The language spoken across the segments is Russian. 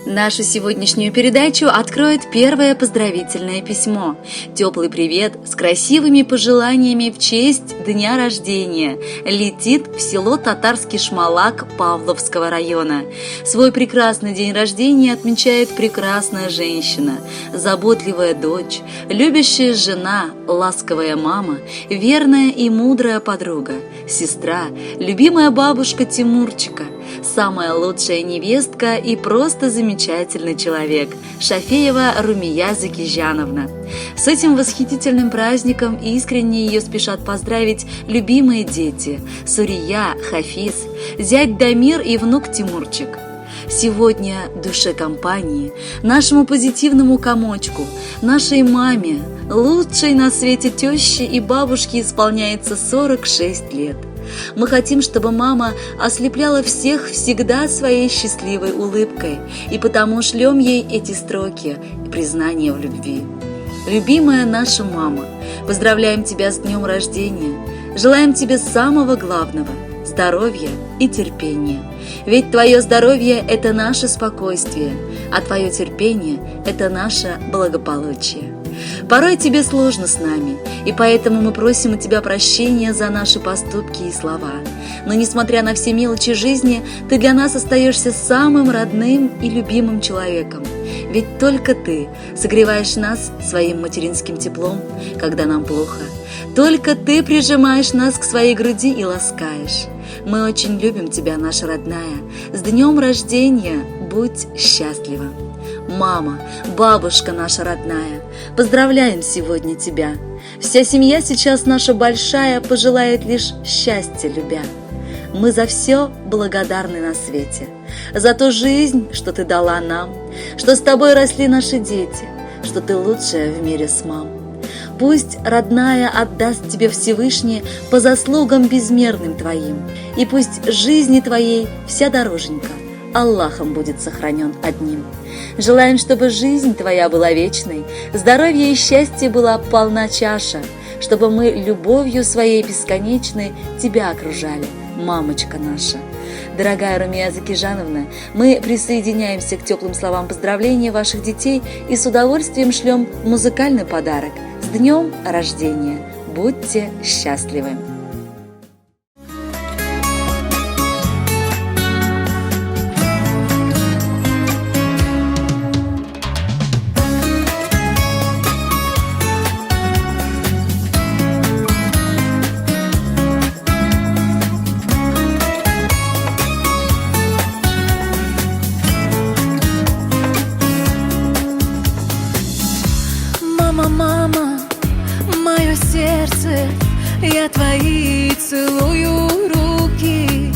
Нашу сегодняшнюю передачу откроет первое поздравительное письмо. Теплый привет с красивыми пожеланиями в честь дня рождения летит в село Татарский Шмалак Павловского района. Свой прекрасный день рождения отмечает прекрасная женщина, заботливая дочь, любящая жена, ласковая мама, верная и мудрая подруга, сестра, любимая бабушка Тимурчика, самая лучшая невестка и просто замечательный человек Шафеева Румия Закижановна. С этим восхитительным праздником искренне ее спешат поздравить любимые дети Сурия, Хафиз, зять Дамир и внук Тимурчик. Сегодня душе компании, нашему позитивному комочку, нашей маме, лучшей на свете теще и бабушке исполняется 46 лет. Мы хотим, чтобы мама ослепляла всех всегда своей счастливой улыбкой, и потому шлем ей эти строки и признания в любви. Любимая наша мама, поздравляем тебя с днем рождения, желаем тебе самого главного – здоровья и терпения. Ведь твое здоровье – это наше спокойствие, а твое терпение – это наше благополучие. Порой тебе сложно с нами, и поэтому мы просим у тебя прощения за наши поступки и слова. Но несмотря на все мелочи жизни, ты для нас остаешься самым родным и любимым человеком. Ведь только ты согреваешь нас своим материнским теплом, когда нам плохо. Только ты прижимаешь нас к своей груди и ласкаешь. Мы очень любим тебя, наша родная. С днем рождения будь счастлива. Мама, бабушка наша родная, поздравляем сегодня тебя. Вся семья сейчас наша большая пожелает лишь счастья любя. Мы за все благодарны на свете, за ту жизнь, что ты дала нам, что с тобой росли наши дети, что ты лучшая в мире с мам. Пусть, родная, отдаст тебе Всевышний по заслугам безмерным твоим, и пусть жизни твоей вся дороженька Аллахом будет сохранен одним. Желаем, чтобы жизнь твоя была вечной, здоровье и счастье была полна чаша, чтобы мы любовью своей бесконечной тебя окружали, мамочка наша. Дорогая Румия Закижановна, мы присоединяемся к теплым словам поздравления ваших детей и с удовольствием шлем музыкальный подарок. С днем рождения! Будьте счастливы! Мама, мое сердце, я твои целую руки.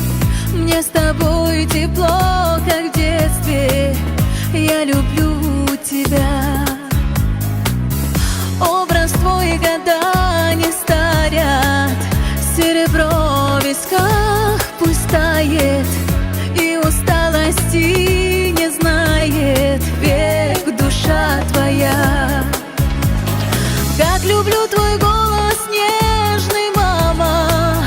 Мне с тобой тепло, как в детстве, я люблю тебя. Образ твой года не старят, серебро в висках пусть тает, и усталости не знает век душа твоя. Как люблю твой голос нежный, мама,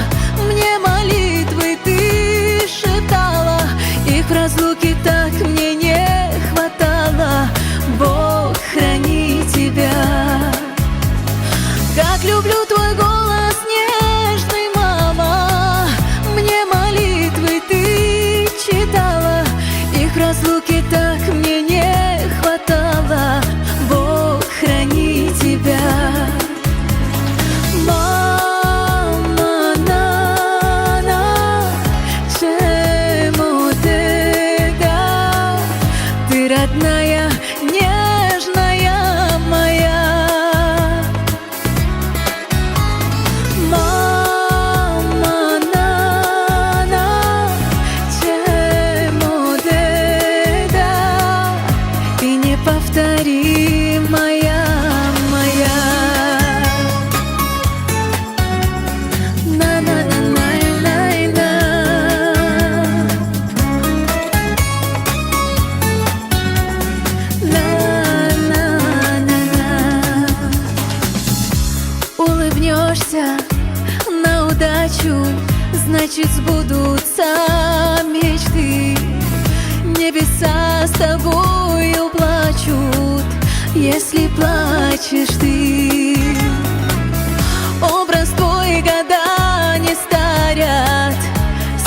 мне молитвы ты шептала, их в разлуке так мне не хватало, Бог храни тебя. Как люблю твой голос нежный, мама, мне молитвы ты читала, их в разлуке так мне не хватало, Бог храни тебя. Родная, нежная моя, мама, чему ты да, ты неповторимая моя. Улыбнешься на удачу, значит сбудутся мечты. Небеса с тобой если плачешь ты. Образ твой года не старят,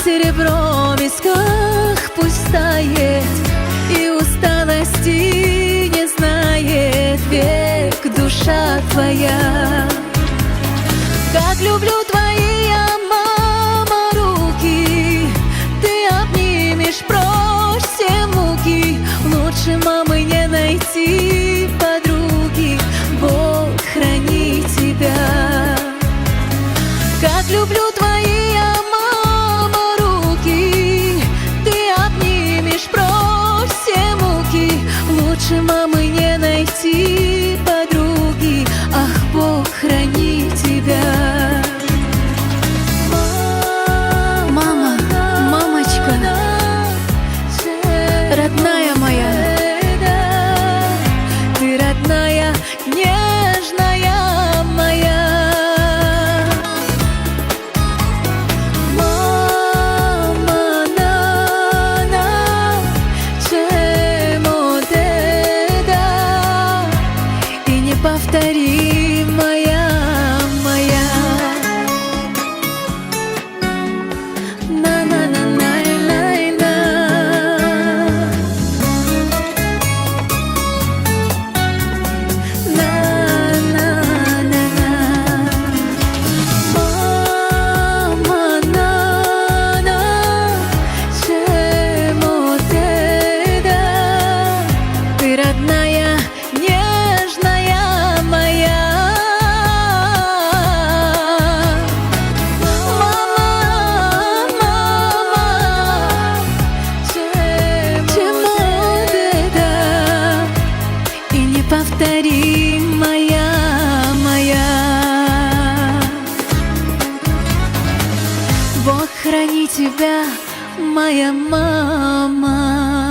серебро в висках пусть тает, и усталости не знает век душа твоя. Как люблю твои, я, мама, руки, ты обнимешь прочь все муки. Лучше мамы не найти подруги, Бог храни тебя. Как люблю твои, я, мама, руки, ты обнимешь прочь все муки. Лучше мамы не найти подруги, ах, Бог храни тебя. Мама, мамочка, родная моя, ты родная, нежная моя. Мама, чему ты да, и неповторимая моя. Родная, нежная моя. Мама, мама, чему ты да, и неповторимая моя. Бог храни тебя, моя мама.